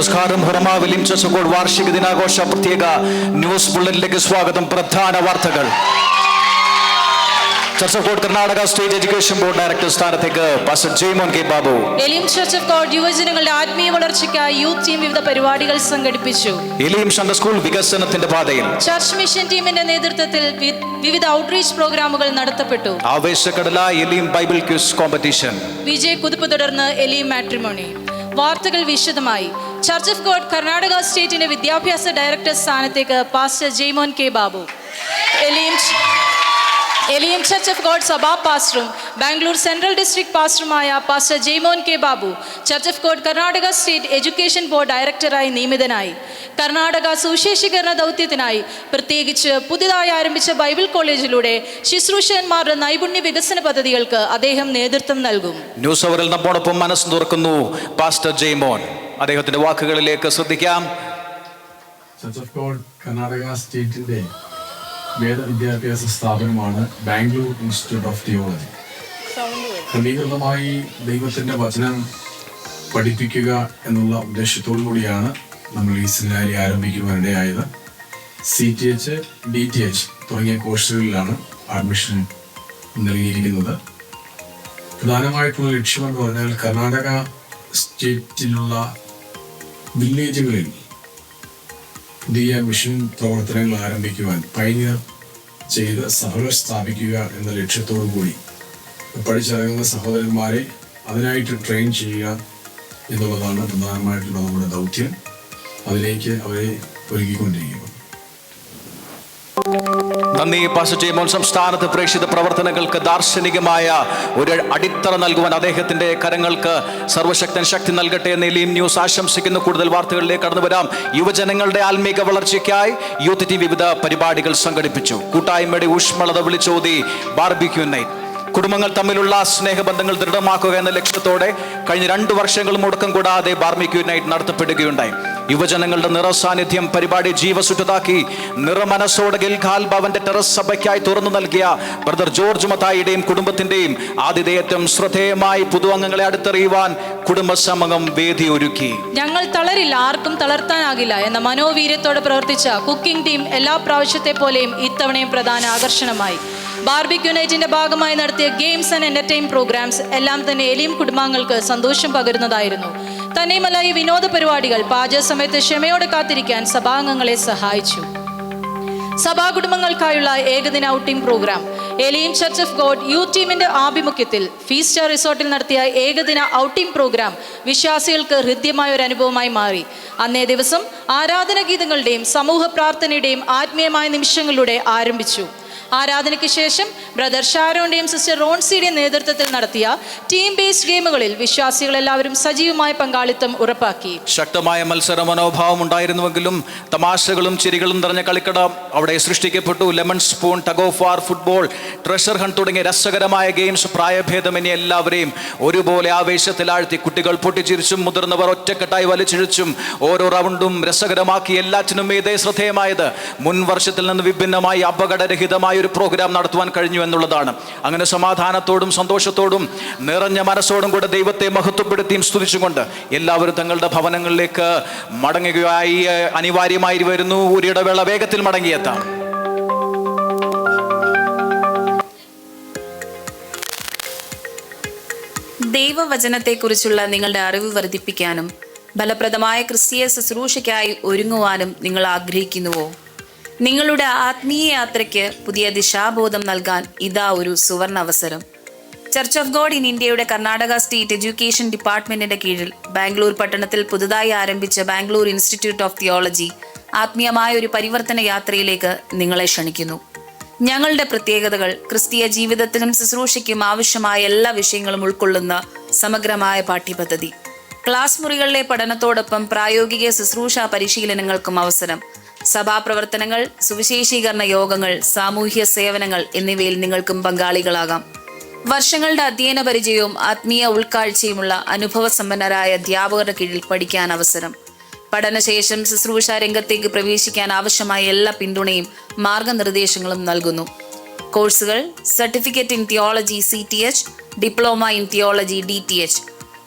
നമസ്കാരം. ഹുറമ വില്യം ചർച്ച് ഓഫ് ഗോഡ് വാർഷിക ദിനാഘോഷ പ്രത്യേക ന്യൂസ് ബുള്ളറ്റിലേക്ക് സ്വാഗതം. പ്രധാന വാർത്തകൾ. Church of God Karnataka state education board director സ്ഥാനത്തേക്ക് pastor Jaimon K Babu. Elim church of God യുവജനങ്ങളുടെ ആത്മീയ വളർച്ചയ്ക്കായി യൂത്ത് ടീം വിവിധ പരിപാടികൾ സംഘടിപ്പിച്ചു. എലിം സൺഡേ സ്കൂൾ വികസനത്തിന്റെ പാതയിൽ. ചർച്ച് മിഷൻ ടീമിന്റെ നേതൃത്വത്തിൽ വിവിധ ഔട്ട്റീച്ച് പ്രോഗ്രാമുകൾ നടത്തപ്പെട്ടു. ആവേശക്കടല എലിം ബൈബിൾ ക്വിസ് കോമ്പറ്റീഷൻ. വിജയ് കുതിപ്പ് തുടർന്ന് എലിം മാട്രിമോണി. വാർത്തകൾ വിശദമായി. ചർച്ച് ഓഫ് ഗോഡ് കർണാടക സ്റ്റേറ്റിന്റെ വിദ്യാഭ്യാസ ഡയറക്ടർ സ്ഥാനത്തേക്ക് pastor Jaimon K Babu. Elim church of God സഭാ പാസ്റ്ററും ബാംഗ്ലൂർ സെൻട്രൽ ഡിസ്ട്രിക്ട് പാസ്റ്ററുമായ pastor Jaimon K Babu church of God Karnataka state education board ഡയറക്ടറായി നിയമിതനായി. കർണാടക സുവിശേഷീകരണ ദൗത്യത്തിനായി പ്രത്യേകിച്ച് പുതിയതായി ആരംഭിച്ച ബൈബിൾ കോളേജിലൂടെ ശുശ്രൂഷകന്മാരുടെ നൈപുണ്യ വികസന പദ്ധതികൾക്ക് അദ്ദേഹം നേതൃത്വം നൽകും. ന്യൂസ് അവറിൽ നമ്മോടൊപ്പം മനസ്സ് തുറക്കുന്നു പാസ്റ്റർ ജെയ്മോൻ. അദ്ദേഹത്തിന്റെ വാക്കുകളിലേക്ക് ശ്രദ്ധിക്കാം. ചർച്ച് ഓഫ് ഗോഡ് കർണാടക സ്റ്റേറ്റിന്റെ വേദവിദ്യാഭ്യാസ സ്ഥാപനമാണ് ബാംഗ്ലൂർ ഇൻസ്റ്റിറ്റ്യൂട്ട് ഓഫ് തിയോളജി. ക്രമീകൃതമായി ദൈവത്തിന്റെ വചനം പഠിപ്പിക്കുക എന്നുള്ള ഉദ്ദേശത്തോടു കൂടിയാണ് നമ്മൾ ഈ സെമിനാരി ആരംഭിക്കുവാനിടയായത്. CTH, DTH തുടങ്ങിയ കോഴ്സുകളിലാണ് അഡ്മിഷൻ നൽകിയിരിക്കുന്നത്. പ്രധാനമായിട്ടുള്ള ലക്ഷ്യമെന്ന് പറഞ്ഞാൽ കർണാടക സ്റ്റേറ്റിലുള്ള വില്ലേജുകളിൽ പുതിയ മിഷൻ പ്രവർത്തനങ്ങൾ ആരംഭിക്കുവാൻ പൈനിയർ ചെയ്ത് സഭകൾ സ്ഥാപിക്കുക എന്ന ലക്ഷ്യത്തോടു കൂടി പഠിച്ചിറങ്ങുന്ന സഹോദരന്മാരെ അതിനായിട്ട് ട്രെയിൻ ചെയ്യുക എന്നുള്ളതാണ് പ്രധാനമായിട്ടുള്ള നമ്മുടെ ദൗത്യം. അതിലേക്ക് അവരെ ഒരുക്കിക്കൊണ്ടിരിക്കുന്നു. നന്ദി പാസ്റ്റർ ജെയ്മോൻ. സംസ്ഥാനത്ത് പ്രേക്ഷിത പ്രവർത്തനങ്ങൾക്ക് ദാർശനികമായ ഒരു അടിത്തറ നൽകുവാൻ അദ്ദേഹത്തിന്റെ കരങ്ങൾക്ക് സർവശക്തൻ ശക്തി നൽകട്ടെ എന്ന് എലിം ന്യൂസ് ആശംസിക്കുന്നു. കൂടുതൽ വാർത്തകളിലേക്ക് കടന്നു വരാം. യുവജനങ്ങളുടെ ആത്മീക വളർച്ചയ്ക്കായി യൂത്ത് ടീം വിവിധ പരിപാടികൾ സംഘടിപ്പിച്ചു. കൂട്ടായ്മയുടെ ഊഷ്മളത വിളിച്ചോതി ബാർബിക്യൂ നൈറ്റ്. കുടുംബങ്ങൾ തമ്മിലുള്ള സ്നേഹബന്ധങ്ങൾ ദൃഢമാക്കുക എന്ന ലക്ഷ്യത്തോടെ കഴിഞ്ഞ 2 വർഷങ്ങൾ മുടക്കം കൂടാതെ ബാർബിക്യൂ നൈറ്റ് നടത്തപ്പെടുകയുണ്ടായി. യുവജനങ്ങളുടെ നിറസാന്നിധ്യം പരിപാടി ജീവസുറ്റതാക്കി നിറമനസ്സോടെ ഗിൽഗാൽ ഭവന്റെ ടെറസ് സഭയ്ക്കായി തുറന്നു നൽകിയ ബ്രദർ ജോർജ് മത്തായിയുടെയും കുടുംബത്തിന്റെയും ആതിഥേയത്വം ശ്രദ്ധേയമായി പുതു അംഗങ്ങളെ അടുത്തറിയുവാൻ കുടുംബസമൂഹം വേദി ഒരുക്കി. ഞങ്ങൾ തളരില്ല, ആർക്കും തളർത്താനാകില്ല എന്ന മനോവീര്യത്തോടെ പ്രവർത്തിച്ച കുക്കിംഗ് ടീം എല്ലാ പ്രാവശ്യത്തെ പോലെയും ഇത്തവണയും പ്രധാന ആകർഷണമായി. ബാർബിക്യൂ നൈറ്റിന്റെ ഭാഗമായി നടത്തിയ ഗെയിംസ് ആൻഡ് എന്റർടൈൻ പ്രോഗ്രാംസ് എല്ലാം തന്നെ എലിം കുടുംബാംഗങ്ങൾക്ക് സന്തോഷം പകരുന്നതായിരുന്നു. തന്നെയുമല്ല, ഈ വിനോദ പരിപാടികൾ പാചക സമയത്ത് ക്ഷമയോടെ കാത്തിരിക്കാൻ സഭാംഗങ്ങളെ സഹായിച്ചു. സഭാ കുടുംബങ്ങൾക്കായുള്ള ഏകദിന outing program Elim church of God youth ടീമിന്റെ ആഭിമുഖ്യത്തിൽ ഫീസ്റ്റർ റിസോർട്ടിൽ നടത്തിയ ഏകദിന ഔട്ടിംഗ് പ്രോഗ്രാം വിശ്വാസികൾക്ക് ഹൃദ്യമായ ഒരു അനുഭവമായി മാറി. അന്നേ ദിവസം ആരാധന ഗീതങ്ങളുടെയും സമൂഹ പ്രാർത്ഥനയുടെയും ആത്മീയമായ നിമിഷങ്ങളിലൂടെ ആരംഭിച്ചു. ആരാധനയ്ക്ക് ശേഷം ബ്രദർ ഷാരോന്റെയും സിസ്റ്റർ റോൺസിയുടെയും നേതൃത്വത്തിൽ നടത്തിയ ടീം ബേസ്ഡ് ഗെയിമുകളിൽ വിശ്വാസികൾ എല്ലാവരും സജീവമായ പങ്കാളിത്തം ഉറപ്പാക്കി. ശക്തമായ മത്സര മനോഭാവം ഉണ്ടായിരുന്നുവെങ്കിലും തമാശകളും ചിരികളും നിറഞ്ഞ കളിക്കട അവിടെ സൃഷ്ടിക്കപ്പെട്ടു. Lemon spoon, tug of war, football, treasure hunt തുടങ്ങിയ രസകരമായ ഗെയിംസ് പ്രായഭേദമന്യേ എല്ലാവരെയും ഒരുപോലെ ആവേശത്തിലാഴ്ത്തി. കുട്ടികൾ പൊട്ടിച്ചിരിച്ചും മുതിർന്നവർ ഒറ്റക്കെട്ടായി വലിച്ചിഴിച്ചും ഓരോ റൗണ്ടും രസകരമാക്കി. എല്ലാറ്റിനും ഇതേ ശ്രദ്ധേയമായത് മുൻ വർഷത്തിൽ നിന്ന് വിഭിന്നമായി അപകടരഹിതമായ ഒരു പ്രോഗ്രാം നടത്തുവാൻ കഴിഞ്ഞു എന്നുള്ളതാണ്. അങ്ങനെ സമാധാനത്തോടും സന്തോഷത്തോടും നിറഞ്ഞ മനസ്സോടും കൂടെ ദൈവത്തെ മഹത്വപ്പെടുത്തിയും സ്തുതിച്ചുകൊണ്ട് എല്ലാവരും തങ്ങളുടെ ഭവനങ്ങളിലേക്ക് മടങ്ങുകയായി അനിവാര്യമായി വരുന്നു. ഒരിടവേള വേഗത്തിൽ മടങ്ങിയെത്താം. ദൈവവചനത്തെക്കുറിച്ചുള്ള നിങ്ങളുടെ അറിവ് വർദ്ധിപ്പിക്കാനും ഫലപ്രദമായ ക്രിസ്തീയ ശുശ്രൂഷയ്ക്കായി ഒരുങ്ങുവാനും നിങ്ങൾ ആഗ്രഹിക്കുന്നുവോ? നിങ്ങളുടെ ആത്മീയ യാത്രയ്ക്ക് പുതിയ ദിശാബോധം നൽകാൻ ഇതാ ഒരു സുവർണ അവസരം. ചർച്ച് ഓഫ് ഗോഡ് ഇൻ ഇന്ത്യയുടെ കർണാടക സ്റ്റേറ്റ് എഡ്യൂക്കേഷൻ ഡിപ്പാർട്ട്മെന്റിന്റെ കീഴിൽ ബാംഗ്ലൂർ പട്ടണത്തിൽ പുതുതായി ആരംഭിച്ച ബാംഗ്ലൂർ ഇൻസ്റ്റിറ്റ്യൂട്ട് ഓഫ് തിയോളജി ആത്മീയമായ ഒരു പരിവർത്തന യാത്രയിലേക്ക് നിങ്ങളെ ക്ഷണിക്കുന്നു. ഞങ്ങളുടെ പ്രത്യേകതകൾ ക്രിസ്തീയ ജീവിതത്തിനും ശുശ്രൂഷയ്ക്കും ആവശ്യമായ എല്ലാ വിഷയങ്ങളും ഉൾക്കൊള്ളുന്ന സമഗ്രമായ പാഠ്യപദ്ധതി. ക്ലാസ് മുറികളിലെ പഠനത്തോടൊപ്പം പ്രായോഗിക ശുശ്രൂഷ പരിശീലനങ്ങൾക്കും അവസരം. സഭാപ്രവർത്തനങ്ങൾ, സുവിശേഷീകരണ യോഗങ്ങൾ, സാമൂഹ്യ സേവനങ്ങൾ എന്നിവയിൽ നിങ്ങൾക്കും പങ്കാളികളാകാം. വർഷങ്ങളുടെ അധ്യയന പരിചയവും ആത്മീയ ഉൾക്കാഴ്ചയുമുള്ള അനുഭവസമ്പന്നരായ അധ്യാപകരുടെ കീഴിൽ പഠിക്കാൻ അവസരം. പഠനശേഷം ശുശ്രൂഷ രംഗത്തേക്ക് പ്രവേശിക്കാൻ ആവശ്യമായ എല്ലാ പിന്തുണയും മാർഗനിർദ്ദേശങ്ങളും നൽകുന്നു. കോഴ്സുകൾ: certificate in theology CTH, diploma in theology DTH,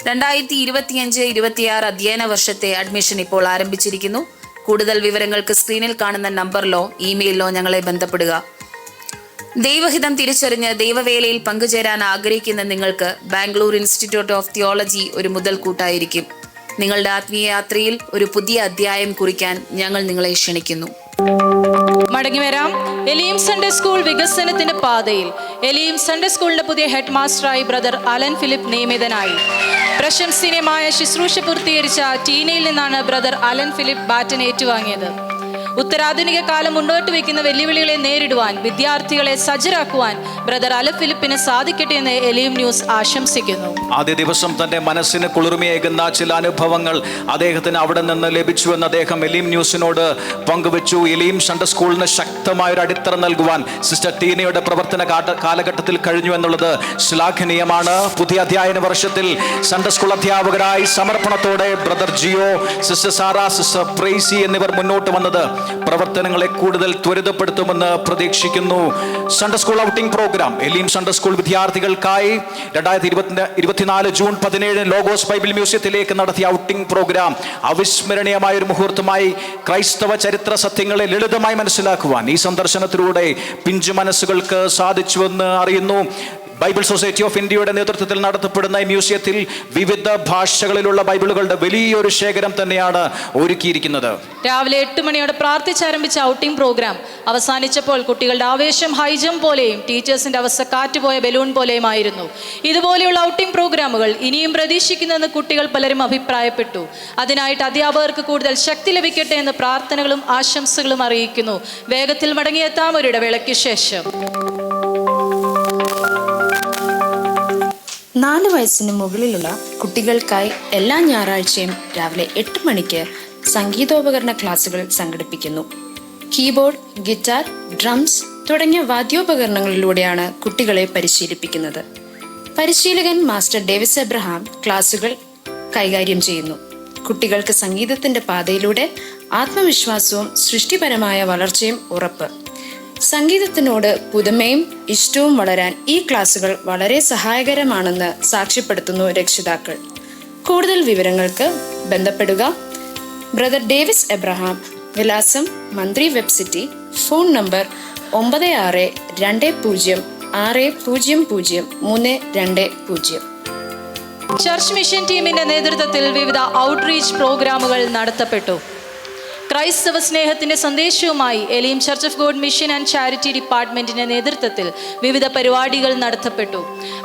2025-26 അധ്യയന വർഷത്തെ അഡ്മിഷൻ ഇപ്പോൾ ആരംഭിച്ചിരിക്കുന്നു. കൂടുതൽ വിവരങ്ങൾക്ക് സ്ക്രീനിൽ കാണുന്ന നമ്പറിലോ ഇമെയിലിലോ ഞങ്ങളെ ബന്ധപ്പെടുക. ദൈവഹിതം തിരിച്ചറിഞ്ഞ് ദൈവവേലയിൽ പങ്കുചേരാൻ ആഗ്രഹിക്കുന്ന നിങ്ങൾക്ക് ബാംഗ്ലൂർ ഇൻസ്റ്റിറ്റ്യൂട്ട് ഓഫ് തിയോളജി ഒരു മുതൽക്കൂട്ടായിരിക്കും. നിങ്ങളുടെ ആത്മീയ യാത്രയിൽ ഒരു പുതിയ അധ്യായം കുറിക്കാൻ ഞങ്ങൾ നിങ്ങളെ ക്ഷണിക്കുന്നു. മടങ്ങി വരാം. എലീം സൺഡേ സ്കൂൾ വികസനത്തിന്റെ പാതയിൽ എലീം സൺഡേ സ്കൂളിന്റെ പുതിയ ഹെഡ് മാസ്റ്ററായി ബ്രദർ അലൻ ഫിലിപ്പ് നിയമിതനായി. പ്രശംസനീയമായ ശുശ്രൂഷ പൂർത്തീകരിച്ച ടീനയിൽ നിന്നാണ് ബ്രദർ അലൻ ഫിലിപ്പ് ബാറ്റൻ ഏറ്റുവാങ്ങിയത്. ഉത്തരാധുനിക കാലം മുന്നോട്ട് വയ്ക്കുന്ന വെല്ലുവിളികളെ നേരിടുവാൻ വിദ്യാർത്ഥികളെ സജ്ജരാക്കുവാൻ ബ്രദർ അലൻ ഫിലിപ്പിന് സാധിക്കട്ടെ എന്ന് എലീം ന്യൂസ് ആശംസിക്കുന്നു. ആദ്യ ദിവസം തന്റെ മനസ്സിന് കുളിർമയേകുന്ന ചില അനുഭവങ്ങൾ അദ്ദേഹത്തിന് അവിടെ നിന്ന് ലഭിച്ചുവെന്ന് അദ്ദേഹം എലീം ന്യൂസിനോട് പങ്കുവച്ചു. എലീം സൺഡേ സ്കൂളിന് ശക്തമായ ഒരു അടിത്തറ നൽകുവാൻ സിസ്റ്റർ ടീനയുടെ പ്രവർത്തന കാലഘട്ടത്തിൽ കഴിഞ്ഞു എന്നുള്ളത് ശ്ലാഘനീയമാണ്. പുതിയ അധ്യയന വർഷത്തിൽ സൺഡേ സ്കൂൾ അധ്യാപകരായി സമർപ്പണത്തോടെ brother Jio, sister Sara, sister Precy എന്നിവർ മുന്നോട്ട് വന്നത് പ്രവർത്തനങ്ങളെ കൂടുതൽ ത്വരിതപ്പെടുത്തുമെന്ന് പ്രതീക്ഷിക്കുന്നു. Sunday school outing program Elim Sunday school വിദ്യാർത്ഥികൾക്കായി 2024 ജൂൺ 17 ലോഗോസ് ബൈബിൾ മ്യൂസിയത്തിലേക്ക് നടത്തിയ ഔട്ടിംഗ് പ്രോഗ്രാം അവിസ്മരണീയമായ ഒരു മുഹൂർത്തമായി ക്രൈസ്തവ ചരിത്ര സത്യങ്ങളെ ലളിതമായി മനസ്സിലാക്കുവാൻ ഈ സന്ദർശനത്തിലൂടെ പിഞ്ചു മനസ്സുകൾക്ക് സാധിച്ചുവെന്ന് അറിയുന്നു. ബൈബിൾ സൊസൈറ്റി ഓഫ് ഇന്ത്യയുടെ നേതൃത്വത്തിൽ നടത്തപ്പെടുന്ന ഈ മ്യൂസിയത്തിൽ വിവിധ ഭാഷകളിലുള്ള ബൈബിളുകളുടെ വലിയൊരു ശേഖരം തന്നെയാണ് ഒരുക്കിയിരിക്കുന്നത്. രാവിലെ 8 മണിയോടെ പ്രാർത്ഥിച്ചാരംഭിച്ച ഔട്ടിംഗ് പ്രോഗ്രാം അവസാനിച്ചപ്പോൾ കുട്ടികളുടെ ആവേശം ഹൈജം പോലെയും ടീച്ചേഴ്സിന്റെ അവസ്ഥ കാറ്റുപോയ ബലൂൺ പോലെയുമായിരുന്നു. ഇതുപോലെയുള്ള ഔട്ടിംഗ് പ്രോഗ്രാമുകൾ ഇനിയും പ്രതീക്ഷിക്കുന്നെന്ന് കുട്ടികൾ പലരും അഭിപ്രായപ്പെട്ടു. അതിനായിട്ട് അധ്യാപകർക്ക് കൂടുതൽ ശക്തി ലഭിക്കട്ടെ എന്ന് പ്രാർത്ഥനകളും ആശംസകളും അറിയിക്കുന്നു. വേഗത്തിൽ മടങ്ങിയെത്താം ഒരു ഇടവേളയ്ക്ക് ശേഷം. 4 വയസ്സിന് മുകളിലുള്ള കുട്ടികൾക്കായി എല്ലാ ഞായറാഴ്ചയും രാവിലെ 8 മണിക്ക് സംഗീതോപകരണ ക്ലാസുകൾ സംഘടിപ്പിക്കുന്നു. കീബോർഡ്, ഗിറ്റാർ, ഡ്രംസ് തുടങ്ങിയ വാദ്യോപകരണങ്ങളിലൂടെയാണ് കുട്ടികളെ പരിശീലിപ്പിക്കുന്നത്. പരിശീലകൻ മാസ്റ്റർ ഡേവിസ് എബ്രഹാം ക്ലാസുകൾ കൈകാര്യം ചെയ്യുന്നു. കുട്ടികൾക്ക് സംഗീതത്തിന്റെ പാതയിലൂടെ ആത്മവിശ്വാസവും സൃഷ്ടിപരമായ വളർച്ചയും ഉറപ്പ്. സംഗീതത്തിനോട് പുതുമയും ഇഷ്ടവും വളരാൻ ഈ ക്ലാസുകൾ വളരെ സഹായകരമാണെന്ന് സാക്ഷ്യപ്പെടുത്തുന്നു രക്ഷിതാക്കൾ. കൂടുതൽ വിവരങ്ങൾക്ക് ബന്ധപ്പെടുക. ബ്രദർ ഡേവിസ് എബ്രഹാം, വിലാസം Mantri web city, phone number 9660600320. Church mission ടീമിന്റെ നേതൃത്വത്തിൽ വിവിധ ഔട്ട്റീച്ച് പ്രോഗ്രാമുകൾ നടത്തപ്പെട്ടു. ക്രൈസ്തവ സ്നേഹത്തിന്റെ സന്ദേശവുമായി Elim church of God mission and charity ഡിപ്പാർട്ട്മെന്റിന്റെ നേതൃത്വത്തിൽ വിവിധ പരിപാടികൾ നടത്തപ്പെട്ടു.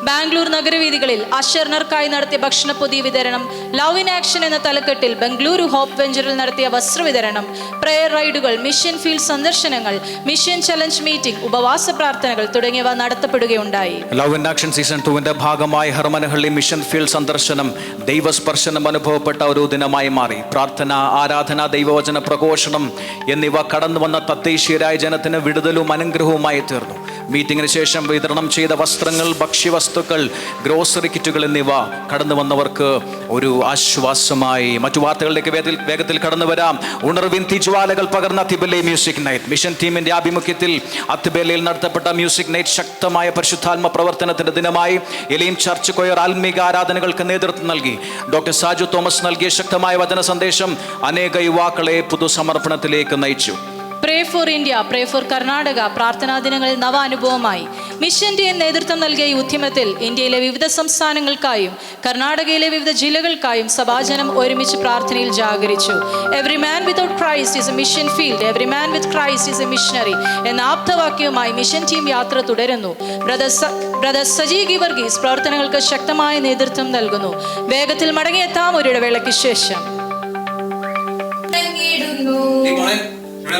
ബാംഗ്ലൂർ നഗരവീഥികളിൽ അശരണർക്കായി നടത്തിയ ഭക്ഷണപ്പൊതി വിതരണം, ലവ് ഇൻ ആക്ഷൻ എന്ന തലക്കെട്ടിൽ ബംഗളൂരു ഹോപ്പ് വെഞ്ചറിൽ നടത്തിയ വസ്ത്രവിതരണം, പ്രയർ റൈഡുകൾ, മിഷൻ ഫീൽഡ് സന്ദർശനങ്ങൾ, മിഷൻ ചലഞ്ച് മീറ്റിംഗ്, ഉപവാസ പ്രാർത്ഥനകൾ തുടങ്ങിയവ നടത്തപ്പെടുകയുണ്ടായി. ലവ് ഇൻ ആക്ഷൻ സീസൺ 2 ഭാഗമായി ഹർമനഹള്ളി മിഷൻ ഫീൽഡ് സന്ദർശനം ദൈവസ്പർശനം അനുഭവപ്പെട്ട ഒരു ദിനമായി മാറി. പ്രാർത്ഥന, ആരാധന, ദൈവവചന പ്രഘോഷണം എന്നിവ കടന്നു വന്ന തദ്ദേശീയരായ ജനത്തിന് വിടുതലും അനുഗ്രഹവുമായി തീർന്നു. മീറ്റിംഗിന് ശേഷം വിതരണം ചെയ്ത വസ്ത്രങ്ങൾ, ഭക്ഷ്യവസ്തുക്കൾ, ഗ്രോസറി കിറ്റുകൾ എന്നിവ കടന്നു വന്നവർക്ക് ഒരു ആശ്വാസമായി. മറ്റു വാർത്തകളിലേക്ക് വേഗത്തിൽ കടന്നു വരാം. ഉണർവിൻ തിജ്വാലകൾ പകർന്ന അത്തിബേലെ മ്യൂസിക് നൈറ്റ്. മിഷൻ ടീമിന്റെ ആഭിമുഖ്യത്തിൽ അത്തിബേലയിൽ നടത്തപ്പെട്ട മ്യൂസിക് നൈറ്റ് ശക്തമായ പരിശുദ്ധാത്മ പ്രവർത്തനത്തിന്റെ ദിനമായി. എലീം ചർച്ച് കൊയർ ആത്മീക ആരാധനകൾക്ക് നേതൃത്വം നൽകി. ഡോക്ടർ സാജു തോമസ് നൽകിയ ശക്തമായ വചന സന്ദേശം അനേക യുവാക്കളെ പൊതുസമർപ്പണത്തിലേക്ക് നയിച്ചു. Pray for India, pray for Karnataka പ്രാർത്ഥനാ ദിനങ്ങൾ നവ അനുഭവമായി. മിഷൻ ടീം നേതൃത്വം നൽകിയ ഈ ഉദ്യമത്തിൽ ഇന്ത്യയിലെ വിവിധ സംസ്ഥാനങ്ങൾക്കായും കർണാടകയിലെ വിവിധ ജില്ലകൾക്കായും സഭാജനം ഒരുമിച്ച് പ്രാർത്ഥനയിൽ ജാഗരിച്ചു. Every man without Christ is a mission field, every man with Christ is a missionary എന്ന ആപ്തവാക്യവുമായി മിഷൻ ടീം യാത്ര തുടരുന്നു. ബ്രദർ സജി ഗിവർഗീസ് പ്രവർത്തനങ്ങൾക്ക് ശക്തമായ നേതൃത്വം നൽകുന്നു. വേഗത്തിൽ മടങ്ങിയെത്താം ഒരു ഇടവേളയ്ക്ക് ശേഷം. നീ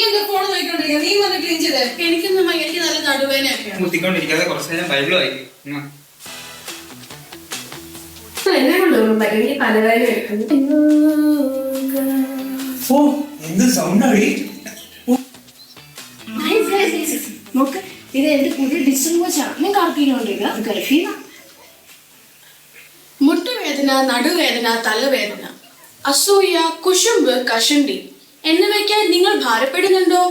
എന്താ ഫോൺ നോക്കിക്കൊണ്ടിരിക്കുക? നീ വന്ന് ക്ലീൻ ചെയ്തേ. എനിക്ക് നല്ല നടുവേനൊക്കെയാണ്. മുത്തിക്കൊണ്ടിരിക്കാതെ കുറച്ച് നേരം ബൈബിൾ വായിക്കും. എന്നെ കൊണ്ടുപോകും പരവി പലവേല നോക്ക്. ഇത് എന്റെ പുതിയ ഡിസൈൻ മുട്ടുവേദന, നടുവേദന, തലവേദന, അസൂയ, കുശുമ്പ്, കഷണ്ടി എന്നിവയ്ക്കായി നിങ്ങൾ ഭാരപ്പെടുന്നുണ്ടോ?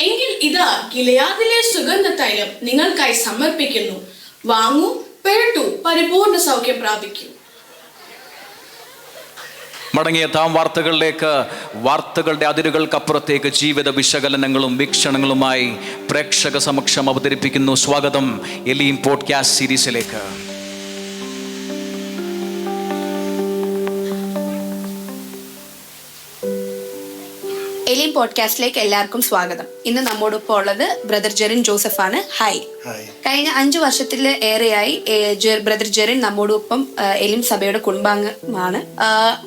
എങ്കിൽ ഇതാ ഗിലെയാദിലെ സുഗന്ധ തൈലം നിങ്ങൾക്കായി സമർപ്പിക്കുന്നു. വാങ്ങൂ, പെരട്ടു, പരിപൂർണ സൗഖ്യം പ്രാപിക്കൂ. മടങ്ങിയെത്താം വാർത്തകളിലേക്ക്. വാർത്തകളുടെ അതിരുകൾക്കപ്പുറത്തേക്ക് ജീവിത വിശകലനങ്ങളും വീക്ഷണങ്ങളുമായി പ്രേക്ഷക സമക്ഷം അവതരിപ്പിക്കുന്നു. സ്വാഗതം എലീം പോഡ്കാസ്റ്റ് സീരീസിലേക്ക്. എലീം പോഡ്കാസ്റ്റിലേക്ക് എല്ലാവർക്കും സ്വാഗതം. ഇന്ന് നമ്മോടൊപ്പം ഉള്ളത് ബ്രദർ ജെറിൻ ജോസഫാണ്. ഹായ്. കഴിഞ്ഞ 5 വർഷത്തിൽ ഏറെയായി ബ്രദർ ജെറിൻ നമ്മോടൊപ്പം എലീം സഭയുടെ കുടുംബാംഗമാണ്.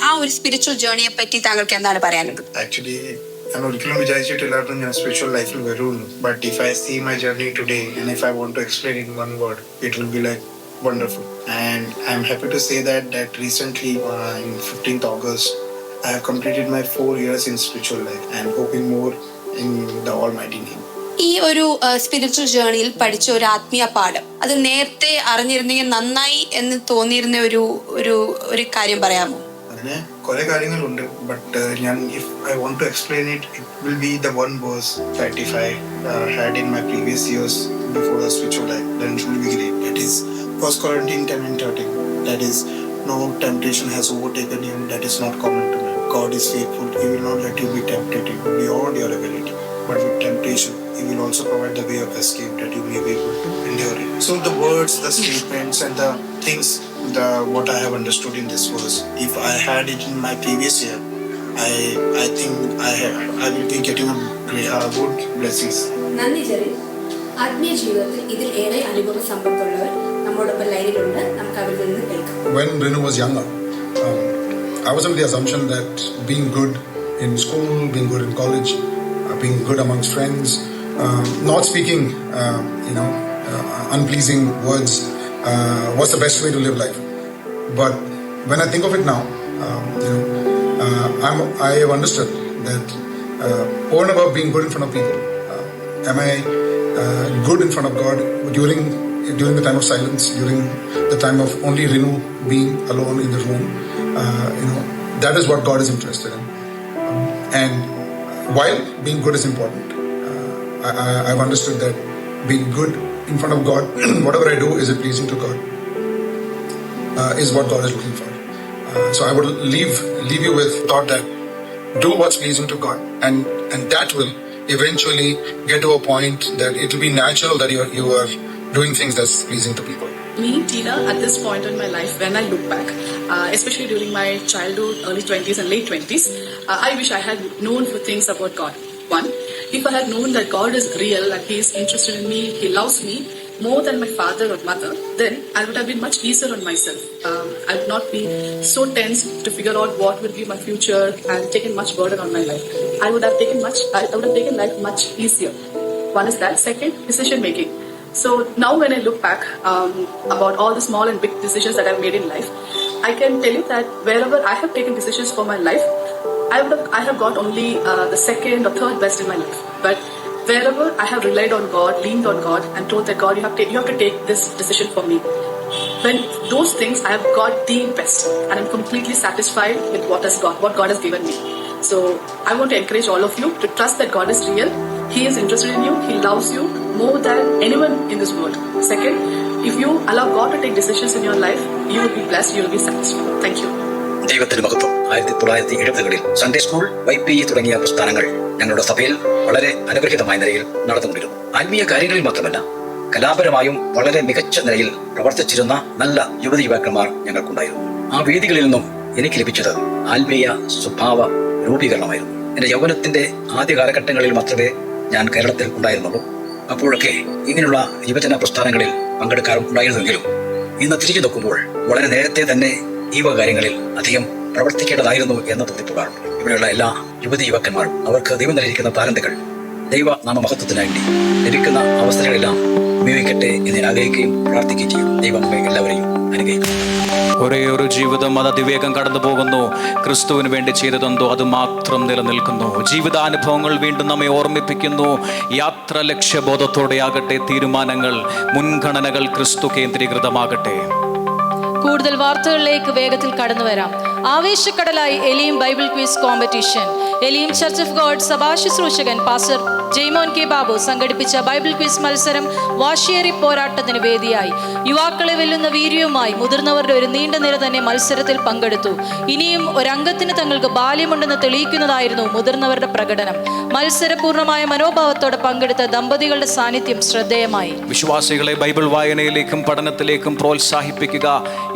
ആ ഒരു സ്പിരിച്വൽ ജേർണിയെ പറ്റി താങ്കൾക്ക് എന്താണ് പറയാനുള്ളത്? ആക്ച്വലി ഞാൻ ഒരിക്കലും വിചാരിച്ചിട്ടില്ലായിരുന്നു ഞാൻ സ്പിരിച്വൽ ലൈഫിൽ വരുള്ളൂ. But if I see my journey today and if I want to explain in one word it will be like wonderful. And I'm happy to say that recently in 15th August I have completed my 4 years in spiritual life and hoping more in the Almighty name. ഈ ഒരു spiritual ജേർണിയിൽ പഠിച്ച ഒരു ആത്മീയ പാഠം അത് നേരത്തെ അറിഞ്ഞിരുന്നെങ്കിൽ നന്നായി എന്ന് തോന്നിയിരുന്ന ഒരു കാര്യം പറയാമോ? അങ്ങനെ കുറെ കാര്യങ്ങളുണ്ട്. ബട്ട് ഞാൻ if I want to explain it will be the one words that if I had in my previous years before the spiritual life then it will be great. That is 1 Corinthians 10:13. That is, no temptation has overtaken you that is not common to man. God is faithful. He will not let you be tempted beyond your ability. But with temptation, He will also provide the way of escape that you may be able to endure it. So the words, the statements, and the things, what I have understood in this verse, if I had it in my previous year, I think I will be getting a good blessings. നന്ദി ജെറിൻ. ആത്മീയ ജീവിതത്തിൽ ഇതിൽ ഏറെ അനുഭവ സമ്പത്തുള്ളവർ നമ്മോടൊപ്പം ലൈനിലുണ്ട്. നമുക്ക് അവരിൽ നിന്ന് കേൾക്കാം. When Renu was younger, I was under the assumption that being good in school, being good in college, being good amongst friends, not speaking, unpleasing words was the best way to live life. But when I think of it now, I have understood that over and above being good in front of people, am I good in front of God during the time of silence, during the time of only Renu being alone in the room? That is what God is interested in. And while being good is important, I've understood that being good in front of God, whatever I do, is it pleasing to God, is what God is looking for. So I would leave you with thought that do what's pleasing to God, and that will eventually get to a point that it will be natural that you are doing things that's pleasing to people. Me, Tina, at this point in my life, when I look back, especially during my childhood, early 20s and late 20s, I wish I had known few things about God. One, if I had known that God is real and He is interested in me, He loves me more than my father or mother, then I would have been much easier on myself. I would not be so tense to figure out what will be my future and taken much burden on my life. I would have taken life much easier. One is that. Second, decision making. So now when I look back about all the small and big decisions that I've made in life, I can tell you that wherever I have taken decisions for my life, I have got only the second or third best in my life. But wherever I have relied on God, leaned on God, and told that God, you have to take this decision for me. When those things, I have got the best, and I'm completely satisfied with what God has given me. So I want to encourage all of you to trust that God is real. He is interested in you. He loves you more than anyone in this world. Second, if you allow God to take decisions in your life, you will be blessed, you will be satisfied. Thank you. ദൈവത്തിന് മഹത്വം. 1970-കളിൽ Sunday school, YP തുടങ്ങിയ പ്രസ്ഥാനങ്ങൾ ഞങ്ങളുടെ സഭയിൽ വളരെ അനുഗ്രഹീതമായ നിലയിൽ നടന്നുകൊണ്ടിരുന്നു. ആത്മീയ കാര്യങ്ങളിൽ മാത്രമല്ല, കലാപരമായും വളരെ മികച്ച നിലയിൽ പ്രവർത്തിച്ചിരുന്ന നല്ല യുവതി യുവാക്കന്മാർ ഞങ്ങൾക്കുണ്ടായിരുന്നു. ആ വേദികളിൽ നിന്നും എനിക്ക് ലഭിച്ചത് ആത്മീയ സ്വഭാവ രൂപീകരണമായിരുന്നു. എന്റെ യൗവനത്തിന്റെ ആദ്യ കാലഘട്ടങ്ങളിൽ മാത്രമേ ഞാൻ കേരളത്തിൽ ഉണ്ടായിരുന്നുള്ളൂ. അപ്പോഴൊക്കെ ഇങ്ങനെയുള്ള യുവജന പ്രസ്ഥാനങ്ങളിൽ പങ്കെടുക്കാറുണ്ടായിരുന്നെങ്കിലും ഇന്ന് തിരിച്ചു നോക്കുമ്പോൾ വളരെ നേരത്തെ തന്നെ ഈ വക കാര്യങ്ങളിൽ അധികം പ്രവർത്തിക്കേണ്ടതായിരുന്നു എന്ന് തോന്നിപ്പോകാറുണ്ട്. ഇവിടെയുള്ള എല്ലാ യുവതി യുവാക്കന്മാരും അവർക്ക് ദൈവം നൽകിയിരിക്കുന്ന താലന്തുകൾ ദൈവ നാമമഹത്വത്തിനായി ലഭിക്കുന്ന അവസരങ്ങളെല്ലാം ഉപയോഗിക്കട്ടെ എന്ന് ഞാൻ ആഗ്രഹിക്കുകയും പ്രാർത്ഥിക്കുകയും ചെയ്യും. ദൈവം എല്ലാവരെയും അനുഗ്രഹിക്കും. ഒരേ ഒരു ജീവിതം, അത് അതിവേഗം കടന്നു പോകുന്നു. ക്രിസ്തുവിന് വേണ്ടി ചെയ്തതെന്തോ അത് മാത്രം നിലനിൽക്കുന്നു. ജീവിതാനുഭവങ്ങൾ വീണ്ടും നമ്മെ ഓർമ്മിപ്പിക്കുന്നു. യാത്ര ലക്ഷ്യബോധത്തോടെയാകട്ടെ, തീരുമാനങ്ങൾ, മുൻഗണനകൾ ക്രിസ്തു കേന്ദ്രീകൃതമാകട്ടെ. കൂടുതൽ വാർത്തകളിലേക്ക് വേഗത്തിൽ കടന്നു വരാം. ആവേശക്കടലായി Elim Bible quiz competition. Elim church of God സഭാശുശ്രൂഷകൻ പാസ്റ്റർ ജെയ്മോൻ കെ ബാബു സംഘടിപ്പിച്ച ബൈബിൾ ക്വിസ് മത്സരം വാശിയേറി പോരാട്ടത്തിന് വേദിയായി. യുവാക്കളെ വെല്ലുന്ന വീര്യവുമായി മുതിർന്നവരുടെ ഒരു നീണ്ട നിര തന്നെ മത്സരത്തിൽ പങ്കെടുത്തു. ഇനിയും ഒരംഗത്തിന് തങ്ങൾക്ക് ബാല്യമുണ്ടെന്ന് തെളിയിക്കുന്നതായിരുന്നു മുതിർന്നവരുടെ പ്രകടനം. മത്സരപൂർണമായ മനോഭാവത്തോടെ പങ്കെടുത്ത ദമ്പതികളുടെ സാന്നിധ്യം ശ്രദ്ധേയമായി. വിശ്വാസികളെ ബൈബിൾ വായനയിലേക്കും പഠനത്തിലേക്കും പ്രോത്സാഹിപ്പിക്കുക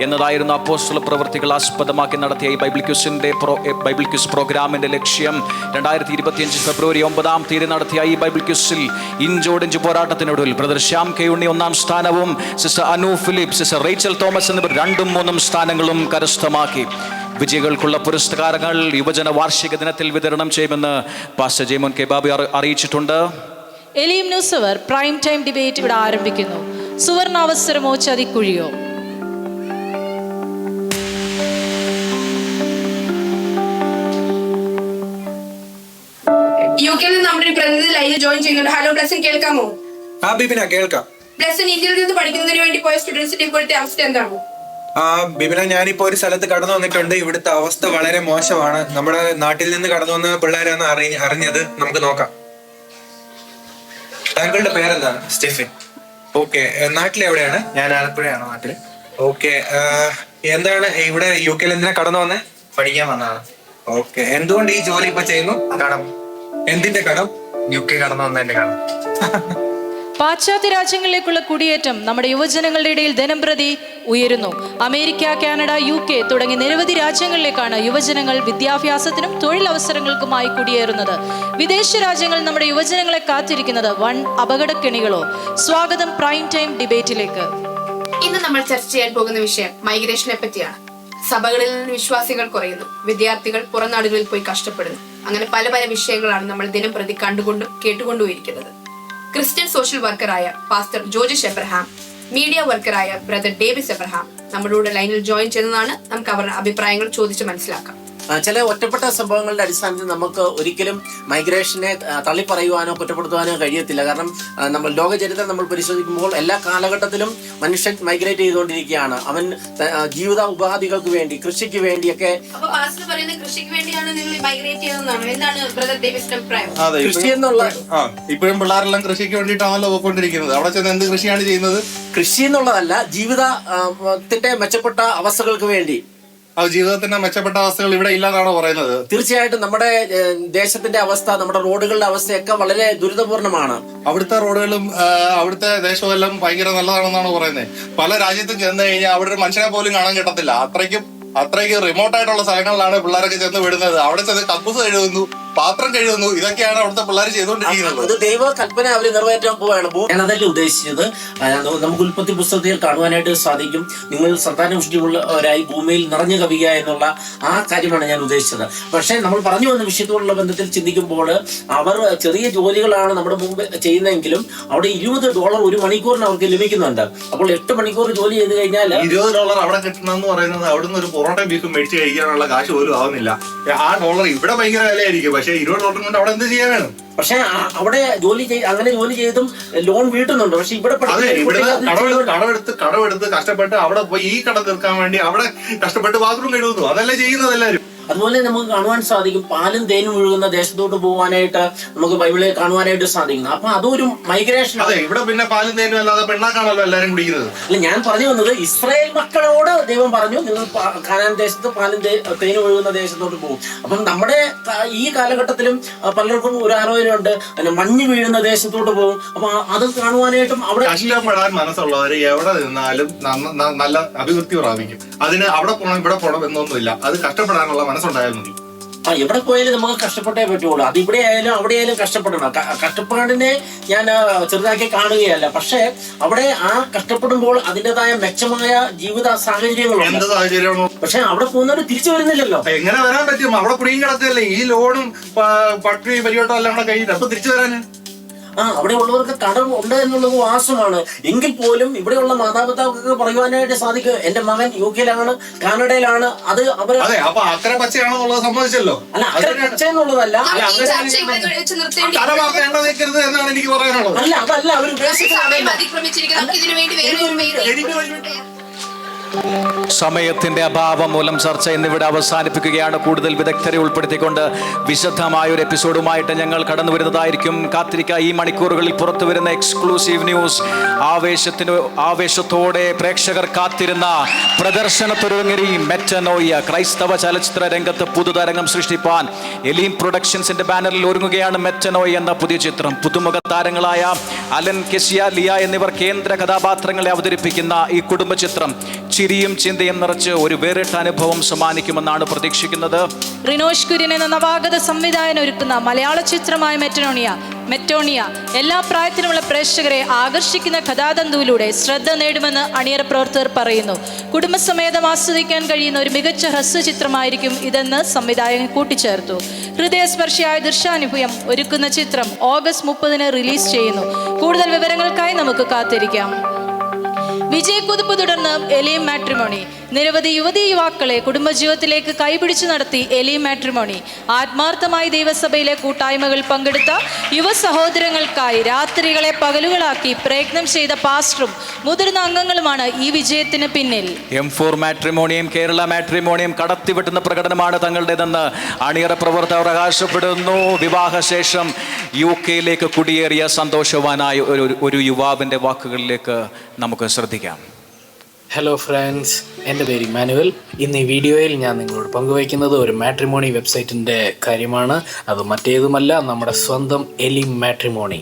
എന്നതായിരുന്നു അപ്പോസ്തല പ്രവൃത്തികൾ ആസ്പദമാക്കി നടത്തിയ ഈ ബൈബിൾ ക്വിസ് പ്രോഗ്രാമിന്റെ ലക്ഷ്യം. 2025 ഫെബ്രുവരി 9 നടത്തിയ ഈ ബൈബിൾ ക്വിസിൽ ഇഞ്ചോടിഞ്ച് പോരാട്ടത്തിനൊടുവിൽ ബ്രദർ ശ്യാം കെ ഉണ്ണി 1ാം സ്ഥാനവും sister Anu Philip, sister Rachel Thomas എന്നിവർ 2ഉം 3ഉം സ്ഥാനങ്ങളും കരസ്ഥമാക്കി. വിജയികൾക്കുള്ള പുരസ്കാരങ്ങൾ യുവജന വാർഷിക ദിനത്തിൽ വിതരണം ചെയ്യുമെന്ന് പാസ്റ്റർ ജെയ്മോൻ കെ ബാബു അറിയിച്ചിട്ടുണ്ട്. എലീം ന്യൂസ് അവർ പ്രൈം ടൈം ഡിബേറ്റ് ഇവിടെ ആരംഭിക്കുന്നു. സുവർണാവസരമോ ചതിക്കുഴിയോ? UK നമ്മുടെ ഒരു പ്രതിനിധി ലൈവ് ജോയിൻ ചെയ്യുന്നുണ്ട്. ഹലോ ബ്ലെസൻ, കേൾക്കാമോ? ബിബിന കേൾക്കാം. ബ്ലെസൻ, ഇന്ത്യയിൽ നിന്ന് പഠിക്കുന്നതിന് വേണ്ടി പോയ സ്റ്റുഡൻസിന്റെ ഇപ്പോഴത്തെ അവസ്ഥ എന്താണ്? ബിബിന, ഞാനിപ്പോ ഒരു സ്ഥലത്ത് കടന്നു വന്നിട്ടുണ്ട്. ഇവിടുത്തെ അവസ്ഥ വളരെ മോശമാണ്. നമ്മുടെ നാട്ടിൽ നിന്ന് കടന്നു വന്ന പിള്ളേരാണ് അറിഞ്ഞത്. നമുക്ക് നോക്കാം. താങ്കളുടെ പേരെന്താണ്? സ്റ്റെഫൻ. ഓക്കെ, നാട്ടിൽ എവിടെയാണ്? ഞാൻ ആലപ്പുഴയാണ് നാട്ടിൽ. ഓക്കെ, എന്താണ് ഇവിടെ UK എന്തിനാ കടന്നു വന്നേ? പഠിക്കാൻ വന്നതാണ്. ഓക്കെ, എന്തുകൊണ്ട് ഈ ജോലി ഇപ്പൊ ചെയ്യുന്നു? കടം. എന്തിന്റെ കടം? UK കടന്നു വന്നതിന്റെ കടം. പാശ്ചാത്യ രാജ്യങ്ങളിലേക്കുള്ള കുടിയേറ്റം നമ്മുടെ യുവജനങ്ങളുടെ ഇടയിൽ ദിനംപ്രതി ഉയരുന്നു. അമേരിക്ക, കാനഡ, UK തുടങ്ങി നിരവധി രാജ്യങ്ങളിലേക്കാണ് യുവജനങ്ങൾ വിദ്യാഭ്യാസത്തിനും തൊഴിലവസരങ്ങൾക്കുമായി കുടിയേറുന്നത്. വിദേശ രാജ്യങ്ങൾ നമ്മുടെ യുവജനങ്ങളെ കാത്തിരിക്കുന്നത് വൻ അപകടക്കെണികളോ? സ്വാഗതം പ്രൈം ടൈം ഡിബേറ്റിലേക്ക്. ഇന്ന് നമ്മൾ ചർച്ച ചെയ്യാൻ പോകുന്ന വിഷയം മൈഗ്രേഷനെ പറ്റിയാണ്. സഭകളിൽ നിന്ന് വിശ്വാസികൾ കുറയുന്നു, വിദ്യാർത്ഥികൾ പുറം നാടുകളിൽ പോയി കഷ്ടപ്പെടുന്നു. അങ്ങനെ പല പല വിഷയങ്ങളാണ് നമ്മൾ ദിനം പ്രതി കണ്ടുകൊണ്ടും കേട്ടുകൊണ്ടുമിരിക്കുന്നത്. ക്രിസ്ത്യൻ സോഷ്യൽ വർക്കറായ പാസ്റ്റർ ജോർജ് എബ്രഹാം, മീഡിയ വർക്കറായ ബ്രദർ ഡേവിസ് എബ്രഹാം നമ്മുടെ ലൈനിൽ ജോയിൻ ചെയ്യുന്നതാണ്. നമുക്ക് അവരുടെ അഭിപ്രായങ്ങൾ ചോദിച്ച് മനസ്സിലാക്കാം. ചില ഒറ്റപ്പെട്ട സംഭവങ്ങളുടെ അടിസ്ഥാനത്തിൽ നമുക്ക് ഒരിക്കലും മൈഗ്രേഷനെ തള്ളിപ്പറയുവാനോ കുറ്റപ്പെടുത്തുവാനോ കഴിയത്തില്ല. കാരണം നമ്മൾ ലോകചരിത്രം നമ്മൾ പരിശോധിക്കുമ്പോൾ എല്ലാ കാലഘട്ടത്തിലും മനുഷ്യൻ മൈഗ്രേറ്റ് ചെയ്തുകൊണ്ടിരിക്കുകയാണ്. അവൻ ജീവിത ഉപാധികൾക്ക് വേണ്ടി, കൃഷിക്ക് വേണ്ടിയൊക്കെ. കൃഷി എന്നുള്ള ഇപ്പോഴും പിള്ളേരെല്ലാം കൃഷിക്ക് വേണ്ടിയിട്ടാണല്ലോ പോയിക്കൊണ്ടിരിക്കുന്നത്. അവിടെ ചെന്ന് എന്ത് കൃഷിയാണ് ചെയ്യുന്നത്? കൃഷി എന്നുള്ളതല്ല, ജീവിതത്തിന്റെ മെച്ചപ്പെട്ട അവസ്ഥകൾക്ക് വേണ്ടി. ജീവിതത്തിന്റെ മെച്ചപ്പെട്ട അവസ്ഥകൾ ഇവിടെ ഇല്ലാന്നാണോ പറയുന്നത്? തീർച്ചയായിട്ടും നമ്മുടെ ദേശത്തിന്റെ അവസ്ഥ, നമ്മുടെ റോഡുകളുടെ അവസ്ഥയൊക്കെ വളരെ ദുരിതപൂർണമാണ്. അവിടുത്തെ റോഡുകളും അവിടുത്തെ ദേശവും എല്ലാം ഭയങ്കര നല്ലതാണെന്നാണ് പറയുന്നത്. പല രാജ്യത്തും ചെന്ന് കഴിഞ്ഞാൽ അവിടെ ഒരു മനുഷ്യനെ പോലും കാണാൻ കിട്ടത്തില്ല. അത്രയ്ക്ക് റിമോട്ട് ആയിട്ടുള്ള സ്ഥലങ്ങളിലാണ് പിള്ളേരൊക്കെ ചെന്ന് വിടുന്നത്. അവിടെ ചെന്ന് കക്കൂസ് കഴുകുന്നു, പാത്രം കഴുകുന്നു. ഇതൊക്കെയാണ് അവിടുത്തെ പിള്ളേർ ചെയ്തുകൊണ്ടിരിക്കുന്നത്. അത് ദൈവ കൽപ്പന അവർ നിറവേറ്റാൻ പോവുകയാണ്. ഞാനതല്ലേ ഉദ്ദേശിച്ചത്. നമുക്ക് ഉൽപ്പത്തി പുസ്തകത്തിൽ കാണുവാനായിട്ട് സാധിക്കും, നിങ്ങൾ സന്താനപുഷ്ടിയുള്ളവരായി ഭൂമിയിൽ നിറഞ്ഞു കവിയുക എന്നുള്ള ആ കാര്യമാണ് ഞാൻ ഉദ്ദേശിച്ചത്. പക്ഷേ നമ്മൾ പറഞ്ഞു വന്ന വിഷയത്തോടുള്ള ബന്ധത്തിൽ ചിന്തിക്കുമ്പോൾ അവർ ചെറിയ ജോലികളാണ് നമ്മുടെ മുമ്പ് ചെയ്യുന്നതെങ്കിലും അവിടെ $20 ഒരു മണിക്കൂറിന് അവർക്ക് ലഭിക്കുന്നുണ്ട്. അപ്പോൾ 8 മണിക്കൂർ ജോലി ചെയ്ത് കഴിഞ്ഞാൽ $20 അവിടെ കിട്ടണമെന്ന് പറയുന്നത് അവിടുന്ന് ഒരു പൊറോട്ട ബീഫും മേടിച്ച് കഴിക്കാനുള്ള കാശ് പോലും ആവുന്നില്ല. ആ ഡോളർ ഇവിടെ ഭയങ്കര വിലയായിരിക്കും. പക്ഷേ $20 കൊണ്ട് അവിടെ എന്ത് ചെയ്യാനാണ്? പക്ഷെ അവിടെ അങ്ങനെ ജോലി ചെയ്തും ലോൺ വീട്ടുന്നുണ്ട്. പക്ഷെ ഇവിടെ കടമെടുത്ത് കഷ്ടപ്പെട്ട് അവിടെ പോയി ഈ കട തീർക്കാൻ വേണ്ടി അവിടെ കഷ്ടപ്പെട്ട് ബാത്റൂം കഴുകുന്നു. അതല്ലേ ചെയ്യുന്നത് എല്ലാവരും. അതുപോലെ നമുക്ക് കാണുവാൻ സാധിക്കും, പാലും തേനും ഒഴുകുന്ന ദേശത്തോട്ട് പോകാനായിട്ട് നമുക്ക് ബൈബിളിൽ കാണുവാനായിട്ട് സാധിക്കുന്നു. അപ്പൊ അതൊരു മൈഗ്രേഷൻ. അതെ, ഇവിടെ പിന്നെ പാലും തേനും അല്ലാതെ പെണ്ണാക്കാണല്ലോ എല്ലാരും കുടിക്കുന്നത്. അല്ല, ഞാൻ പറഞ്ഞു വന്നത് ഇസ്രായേൽ മക്കളോട് ദൈവം പറഞ്ഞു, നിങ്ങൾ കാനാൻ ദേശത്ത് പാലും തേനും ഒഴുകുന്ന ദേശത്തോട്ട് പോകും. അപ്പം നമ്മുടെ ഈ കാലഘട്ടത്തിലും പലർക്കും ഒരു ആലോചനയുണ്ട്, മഞ്ഞ് വീഴുന്ന ദേശത്തോട്ട് പോകും. അപ്പൊ അത് കാണുവാനായിട്ടും അവിടെ കഷ്ടപ്പെടാൻ മനസ്സുള്ളവർ എവിടെ നിന്നാലും നല്ല അഭിവൃദ്ധി പ്രാപിക്കും. അതിന് അവിടെ പോകണം ഇവിടെ പോകണം എന്നൊന്നുമില്ല. അത് കഷ്ടപ്പെടാനുള്ള മനസ്സുണ്ടായാൽ മതി. എവിടെ പോയാലും നമുക്ക് കഷ്ടപ്പെട്ടേ പറ്റുള്ളൂ. അത് ഇവിടെ ആയാലും അവിടെ ആയാലും കഷ്ടപ്പെടണം. കഷ്ടപ്പാടിനെ ഞാൻ ചെറുതാക്കി കാണുകയല്ല. പക്ഷെ അവിടെ ആ കഷ്ടപ്പെടുമ്പോൾ അതിൻ്റെതായ മെച്ചമായ ജീവിത സാഹചര്യങ്ങളുണ്ട്. പക്ഷെ അവിടെ പോകുന്നവര് തിരിച്ചു വരുന്നില്ലല്ലോ. എങ്ങനെ വരാൻ പറ്റും? അവിടെ കുടിയും കിടക്കല്ലേ. ഈ ലോണും പട്ടി പരിവട്ടം എല്ലാം കൂടെ കഴിഞ്ഞിട്ട് അപ്പൊ തിരിച്ചു വരാന് അവിടെയുള്ളവർക്ക് കടം ഉണ്ട് എന്നുള്ളത് വാസ്തവമാണ്. എങ്കിൽ പോലും ഇവിടെയുള്ള മാതാപിതാക്കൾക്ക് പറയുവാനായിട്ട് സാധിക്കും, എന്റെ മകൻ UK-യിലാണ്, കാനഡയിലാണ്, അത് അവർ അക്കരെ പച്ചയാണെന്നുള്ളത് സംഭവിച്ചല്ലോ. അല്ല, അക്കരെ പച്ച എന്നുള്ളതല്ല. എന്നാണ് എനിക്ക് പറയാനുള്ളത്. അല്ല, അതല്ല അവർ ഉദ്ദേശിക്കുന്നത്. സമയത്തിന്റെ അഭാവം മൂലം ചർച്ച എന്നിവിടെ അവസാനിപ്പിക്കുകയാണ്. കൂടുതൽ വിദഗ്ധരെ ഉൾപ്പെടുത്തിക്കൊണ്ട് വിശദമായ ഒരു എപ്പിസോഡുമായിട്ട് ഞങ്ങൾ കടന്നു വരുന്നതായിരിക്കും. കാത്തിരിക്കുക. ഈ മണിക്കൂറുകളിൽ പുറത്തു വരുന്ന എക്സ്ക്ലൂസീവ് ന്യൂസ്, ആവേശത്തോടെ പ്രേക്ഷകർ കാത്തിരുന്ന പ്രദർശനത്തൊരുങ്ങി മെറ്റനോയ ക്രൈസ്തവ ചലച്ചിത്ര രംഗത്ത് പുതുതരംഗം സൃഷ്ടിപ്പാൻ എലീം പ്രൊഡക്ഷൻസിന്റെ ബാനറിൽ ഒരുങ്ങുകയാണ് മെറ്റനോയ എന്ന പുതിയ ചിത്രം. പുതുമുഖ താരങ്ങളായ അലൻ, കെസിയ, ലിയ എന്നിവർ കേന്ദ്ര കഥാപാത്രങ്ങളെ അവതരിപ്പിക്കുന്ന ഈ കുടുംബ ചിത്രം ചിരിയും ചിന്തയും നിറച്ച് ഒരു വേറിട്ട അനുഭവം സമ്മാനിക്കുമെന്നാണ് പ്രതീക്ഷിക്കുന്നത്. റിനോഷ് കുര്യൻ എന്ന നവാഗത സംവിധായകൻ ഒരുക്കുന്ന മലയാള ചിത്രമായ മെറ്റോണിയ എല്ലാ പ്രായത്തിലുമുള്ള പ്രേക്ഷകരെ ആകർഷിക്കുന്ന കഥാതന്തുവിലൂടെ ശ്രദ്ധ നേടുമെന്ന് അണിയറ പ്രവർത്തകർ പറയുന്നു. കുടുംബസമേതം ആസ്വദിക്കാൻ കഴിയുന്ന ഒരു മികച്ച ഹ്രസ്വചിത്രമായിരിക്കും ഇതെന്ന് സംവിധായകൻ കൂട്ടിച്ചേർത്തു. ഹൃദയസ്പർശിയായ ദൃശ്യാനുഭവം ഒരുക്കുന്ന ചിത്രം ഓഗസ്റ്റ് 30 റിലീസ് ചെയ്യുന്നു. കൂടുതൽ വിവരങ്ങൾക്കായി നമുക്ക് കാത്തിരിക്കാം. വിജയക്കുതിപ്പ് തുടർന്ന് എലീം മാട്രിമോണി. നിരവധി യുവതീ-യുവാക്കളെ കുടുംബജീവിതത്തിലേക്ക് കൈപിടിച്ചു നടത്തി എലീം മാട്രിമോണി. ആത്മാർത്ഥമായി ദൈവസഭയിലെ കൂട്ടായ്മകൾ പങ്കെടുത്ത യുവ സഹോദരങ്ങൾക്കായി രാത്രികളെ പകലുകളാക്കി പ്രയത്നം ചെയ്ത പാസ്റ്ററും മുതിർന്ന അംഗങ്ങളുമാണ് ഈ വിജയത്തിന് പിന്നിൽ. M4 മാട്രിമോണിയും കേരള മാട്രിമോണിയും കടത്തിവെട്ടുന്ന പ്രകടനമാണ് തങ്ങളുടേതെന്ന് അണിയറ പ്രവർത്തകർ അവകാശപ്പെടുന്നു. വിവാഹശേഷം UK-യിലേക്ക് കുടിയേറിയ സന്തോഷവാനായ ഒരു യുവാവിൻ്റെ വാക്കുകളിലേക്ക് നമുക്ക് ശ്രദ്ധിക്കാം. ഹലോ ഫ്രണ്ട്സ്, എൻ്റെ പേര് ഇമ്മാനുവൽ. ഇന്ന് ഈ വീഡിയോയിൽ ഞാൻ നിങ്ങളോട് പങ്കുവയ്ക്കുന്നത് ഒരു മാട്രിമോണി വെബ്സൈറ്റിൻ്റെ കാര്യമാണ്. അത് മറ്റേതുമല്ല, നമ്മുടെ സ്വന്തം എലീം മാട്രിമോണി.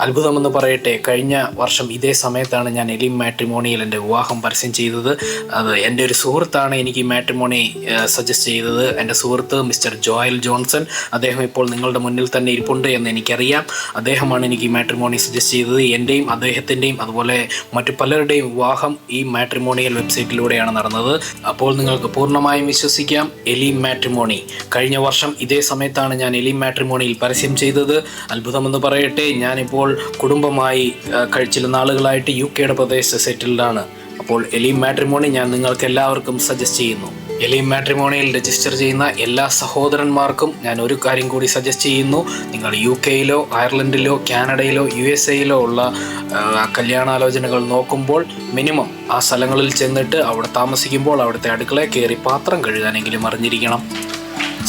അത്ഭുതമെന്ന് പറയട്ടെ, കഴിഞ്ഞ വർഷം ഇതേ സമയത്താണ് ഞാൻ എലീം മാട്രിമോണിയിൽ എൻ്റെ വിവാഹം പരസ്യം ചെയ്തത്. അത് എൻ്റെ ഒരു സുഹൃത്താണ് എനിക്ക് ഈ മാട്രിമോണി സജസ്റ്റ് ചെയ്തത്. എൻ്റെ സുഹൃത്ത് മിസ്റ്റർ ജോയൽ ജോൺസൺ. അദ്ദേഹം ഇപ്പോൾ നിങ്ങളുടെ മുന്നിൽ തന്നെ ഇരിപ്പുണ്ട് എന്ന് എനിക്കറിയാം. അദ്ദേഹമാണ് എനിക്ക് ഈ മാട്രിമോണി സജസ്റ്റ് ചെയ്തത്. എൻ്റെയും അദ്ദേഹത്തിൻ്റെയും അതുപോലെ മറ്റു പലരുടെയും വിവാഹം ഈ മാട്രിമോണി വെബ്സൈറ്റിലൂടെയാണ് നടന്നത്. അപ്പോൾ നിങ്ങൾക്ക് പൂർണ്ണമായും വിശ്വസിക്കാം, എലീം മാട്രിമോണി. കഴിഞ്ഞ വർഷം ഇതേ സമയത്താണ് ഞാൻ എലീം മാട്രിമോണിയിൽ പരസ്യം ചെയ്തത്. അത്ഭുതമെന്ന് പറയട്ടെ, ഞാനിപ്പോൾ കുടുംബമായി ചില നാളുകളായിട്ട് UK-യുടെ പ്രദേശത്ത് സെറ്റിൽഡാണ്. അപ്പോൾ എലീം മാട്രിമോണി ഞാൻ നിങ്ങൾക്ക് എല്ലാവർക്കും സജസ്റ്റ് ചെയ്യുന്നു. എലീം മാട്രിമോണിയിൽ രജിസ്റ്റർ ചെയ്യുന്ന എല്ലാ സഹോദരന്മാർക്കും ഞാൻ ഒരു കാര്യം കൂടി സജസ്റ്റ് ചെയ്യുന്നു. നിങ്ങൾ UK-യിലോ അയർലൻഡിലോ കാനഡയിലോ USA-യിലോ ഉള്ള കല്യാണാലോചനകൾ നോക്കുമ്പോൾ മിനിമം ആ സ്ഥലങ്ങളിൽ ചെന്നിട്ട് അവിടെ താമസിക്കുമ്പോൾ അവിടുത്തെ അടുക്കളയിൽ കയറി പാത്രം കഴുകാനെങ്കിലും അറിഞ്ഞിരിക്കണം.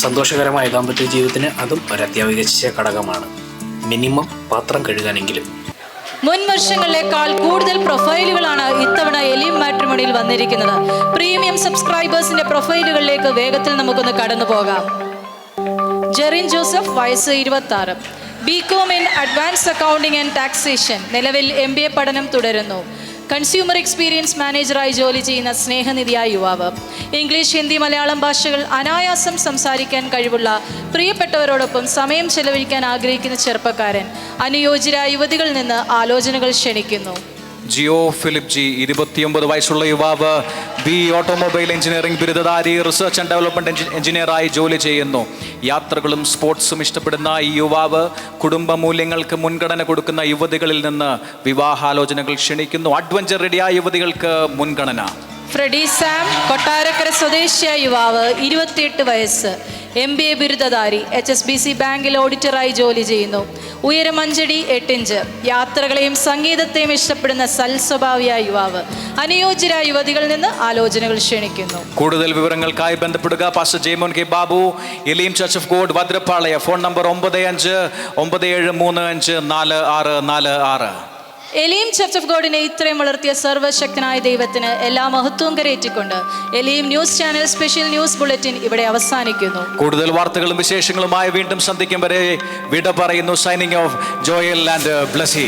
സന്തോഷകരമായ ദാമ്പത്യ ജീവിതത്തിന് അതും ഒരു അത്യാവശ്യ ഘടകമാണ്. മിനിമം പാത്രം കഴുകാനെങ്കിലും. മുൻ വർഷങ്ങളിലേക്കാൾ കൂടുതൽ പ്രൊഫൈലുകളാണ് ഇത്തവണ എലീം മാട്രിമോണിയിൽ വന്നിരിക്കുന്നത്. പ്രീമിയം സബ്സ്ക്രൈബേഴ്സിന്റെ പ്രൊഫൈലുകളിലേക്ക് വേഗത്തിൽ നമുക്കൊന്ന് കടന്നു പോകാം. ജെറിൻ ജോസഫ്, വയസ്സ് 26, BCom in advance accounting and taxation. നിലവിൽ MBA പഠനം തുടരുന്നു. കൺസ്യൂമർ എക്സ്പീരിയൻസ് മാനേജറായി ജോലി ചെയ്യുന്ന സ്നേഹനിധിയായ യുവാവ്. ഇംഗ്ലീഷ്, ഹിന്ദി, മലയാളം ഭാഷകൾ അനായാസം സംസാരിക്കാൻ കഴിവുള്ള പ്രിയപ്പെട്ടവരോടൊപ്പം സമയം ചെലവഴിക്കാൻ ആഗ്രഹിക്കുന്ന ചെറുപ്പക്കാരൻ. അനുയോജ്യരായ യുവതികളിൽ നിന്ന് ആലോചനകൾ ക്ഷണിക്കുന്നു. ജിയോ ഫിലിപ്പ് ജി, 29 വയസ്സുള്ള യുവാവ്. ഓട്ടോമൊബൈൽ എഞ്ചിനീയറിംഗ് ബിരുദധാരി, റിസർച്ച് ആൻഡ് ഡെവലപ്മെന്റ് എഞ്ചിനീയറായി ജോലി ചെയ്യുന്നു. യാത്രകളും സ്പോർട്സും ഇഷ്ടപ്പെടുന്ന ഈ യുവാവ് കുടുംബ മൂല്യങ്ങൾക്ക് മുൻഗണന കൊടുക്കുന്ന യുവതികളിൽ നിന്ന് വിവാഹാലോചനകൾ ക്ഷണിക്കുന്നു. അഡ്വഞ്ചർ റെഡിയായ യുവതികൾക്ക് മുൻഗണന. ഫ്രെഡി സാം, കൊട്ടാരക്കര സ്വദേശിയായ യുവാവ്, 28 വയസ്സ്, MBA ബിരുദധാരി, HSBC ബാങ്കിൽ ഓഡിറ്ററായി ജോലി ചെയ്യുന്നു. ഉയരം 5 അടി 8 ഇഞ്ച്. യാത്രകളെയും സംഗീതത്തെയും ഇഷ്ടപ്പെടുന്ന സൽസ്വഭാവിയായ യുവാവ്. അനുയോജ്യരായ യുവതികളിൽ നിന്ന് ആലോചനകൾ ക്ഷണിക്കുന്നു. കൂടുതൽ വിവരങ്ങൾക്കായി ബന്ധപ്പെടുക. Pastor Jaimon K Babu, Elim church of God, Bhadrappalaya. Phone number 9597354646. Elim church of ഗോഡിനെ ഇത്രയും വളർത്തിയ സർവശക്തനായ ദൈവത്തിന് എല്ലാ മഹത്വവും കരയേറ്റിക്കൊണ്ട് Elim news channel special news bulletin ഇവിടെ അവസാനിക്കുന്നു. കൂടുതൽ വാർത്തകളും വിശേഷങ്ങളുമായി വീണ്ടും സന്ധിക്കും വരെ വിട പറയുന്നു. Signing off, Joel and Blessy.